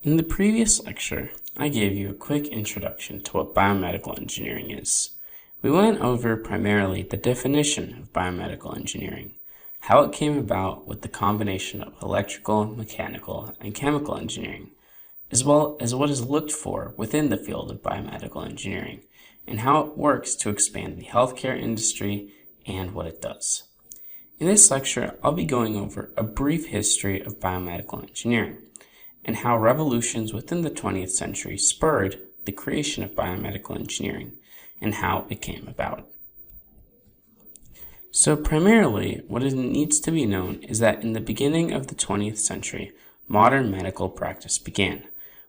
In the previous lecture, I gave you a quick introduction to what biomedical engineering is. We went over primarily the definition of biomedical engineering, how it came about with the combination of electrical, mechanical, and chemical engineering, as well as what is looked for within the field of biomedical engineering, and how it works to expand the healthcare industry and what it does. In this lecture, I'll be going over a brief history of biomedical engineering, and how revolutions within the 20th century spurred the creation of biomedical engineering, and how it came about. So primarily, what it needs to be known is that in the beginning of the 20th century, modern medical practice began,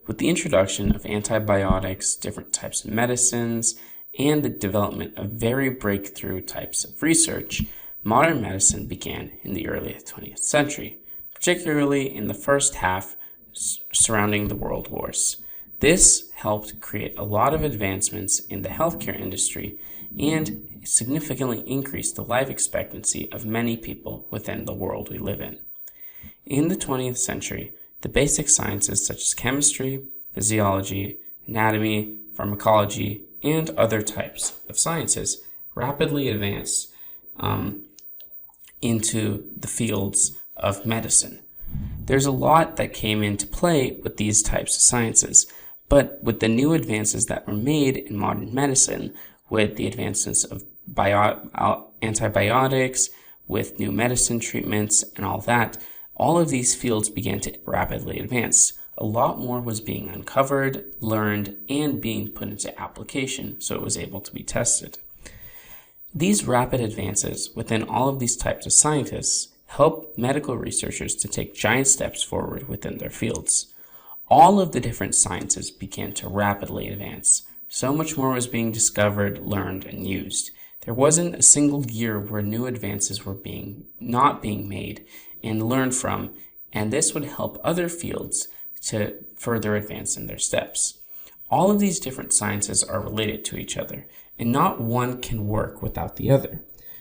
with the introduction of antibiotics, different types of medicines, and the development of very breakthrough types of research. Modern medicine began in the early 20th century, particularly in the first half surrounding the world wars. This helped create a lot of advancements in the healthcare industry and significantly increased the life expectancy of many people within the world we live in. In the 20th century, the basic sciences such as chemistry, physiology, anatomy, pharmacology, and other types of sciences rapidly advanced into the fields of medicine. There's a lot that came into play with these types of sciences, but with the new advances that were made in modern medicine, with the advancements of antibiotics, with new medicine treatments and all of these fields began to rapidly advance. A lot more was being uncovered, learned, and being put into application so it was able to be tested. These rapid advances within all of these types of scientists help medical researchers to take giant steps forward within their fields. All of the different sciences began to rapidly advance. So much more was being discovered, learned, and used. There wasn't a single year where new advances were not being made and learned from, and this would help other fields to further advance in their steps. All of these different sciences are related to each other, and not one can work without the other.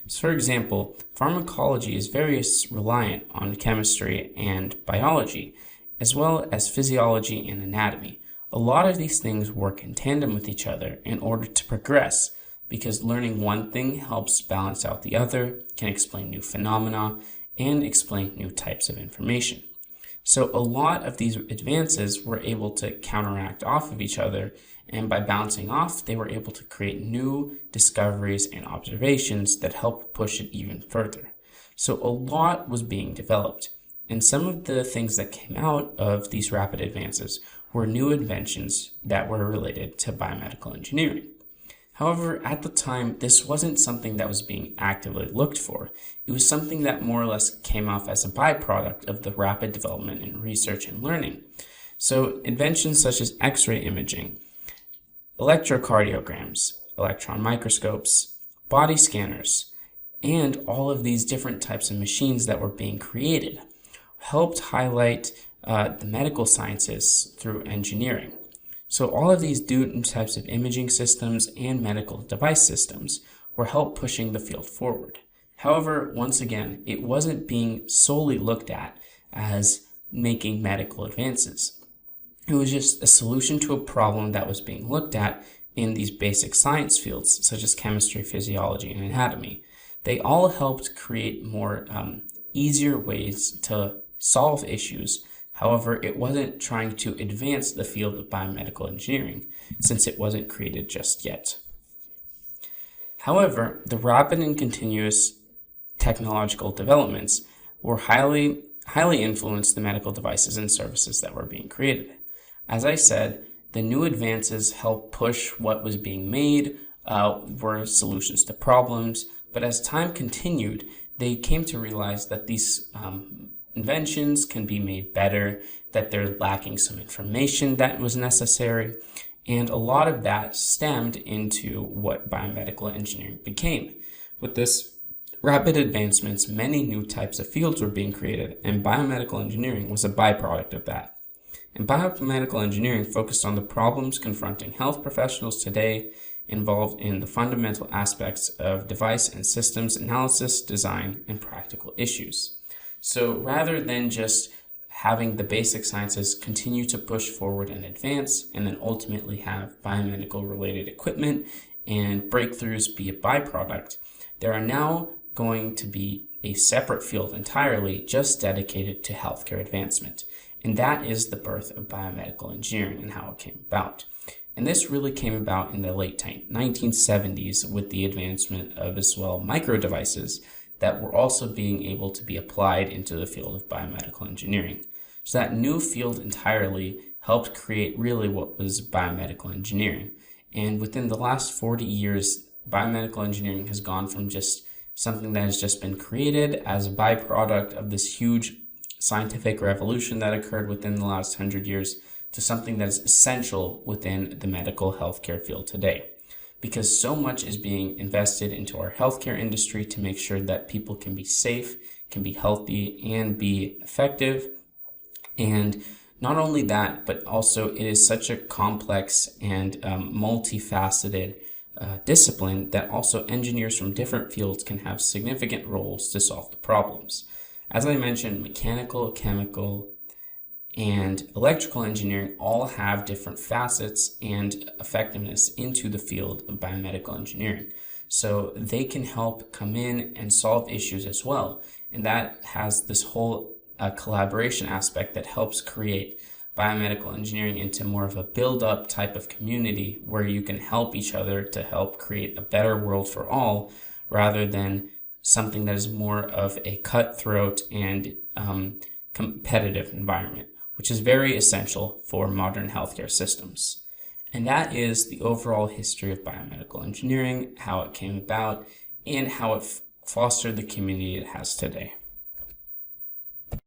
So, for example, pharmacology is very reliant on chemistry and biology, as well as physiology and anatomy. A lot of these things work in tandem with each other in order to progress, because learning one thing helps balance out the other, can explain new phenomena, and explain new types of information. So a lot of these advances were able to counteract off of each other, and by bouncing off, they were able to create new discoveries and observations that helped push it even further. So a lot was being developed, and some of the things that came out of these rapid advances were new inventions that were related to biomedical engineering. However, at the time, this wasn't something that was being actively looked for. It was something that more or less came off as a byproduct of the rapid development in research and learning. So inventions such as X-ray imaging, electrocardiograms, electron microscopes, body scanners, and all of these different types of machines that were being created helped highlight the medical sciences through engineering. So all of these different types of imaging systems and medical device systems were help pushing the field forward. However, once again, it wasn't being solely looked at as making medical advances. It was just a solution to a problem that was being looked at in these basic science fields, such as chemistry, physiology, and anatomy. They all helped create more easier ways to solve issues. However, it wasn't trying to advance the field of biomedical engineering, since it wasn't created just yet. However, the rapid and continuous technological developments were highly influenced the medical devices and services that were being created. As I said, the new advances helped push what was being made, were solutions to problems, but as time continued, they came to realize that these inventions can be made better, that they're lacking some information that was necessary, and a lot of that stemmed into what biomedical engineering became. With this rapid advancements, many new types of fields were being created, and biomedical engineering was a byproduct of that. And biomedical engineering focused on the problems confronting health professionals today, involved in the fundamental aspects of device and systems analysis, design, and practical issues. So rather than just having the basic sciences continue to push forward and advance, and then ultimately have biomedical related equipment and breakthroughs be a byproduct, there are now going to be a separate field entirely just dedicated to healthcare advancement. And that is the birth of biomedical engineering and how it came about. And this really came about in the late 1970s with the advancement of as well micro devices that were also being able to be applied into the field of biomedical engineering. So that new field entirely helped create really what was biomedical engineering. And within the last 40 years, biomedical engineering has gone from just something that has just been created as a byproduct of this huge scientific revolution that occurred within the last 100 years to something that is essential within the medical healthcare field today. Because so much is being invested into our healthcare industry to make sure that people can be safe, can be healthy, and be effective. And not only that, but also it is such a complex and multifaceted discipline that also engineers from different fields can have significant roles to solve the problems. As I mentioned, mechanical, chemical, and electrical engineering all have different facets and effectiveness into the field of biomedical engineering. So they can help come in and solve issues as well. And that has this whole collaboration aspect that helps create biomedical engineering into more of a build-up type of community where you can help each other to help create a better world for all, rather than something that is more of a cutthroat and competitive environment, which is very essential for modern healthcare systems. And that is the overall history of biomedical engineering, how it came about, and how it fostered the community it has today.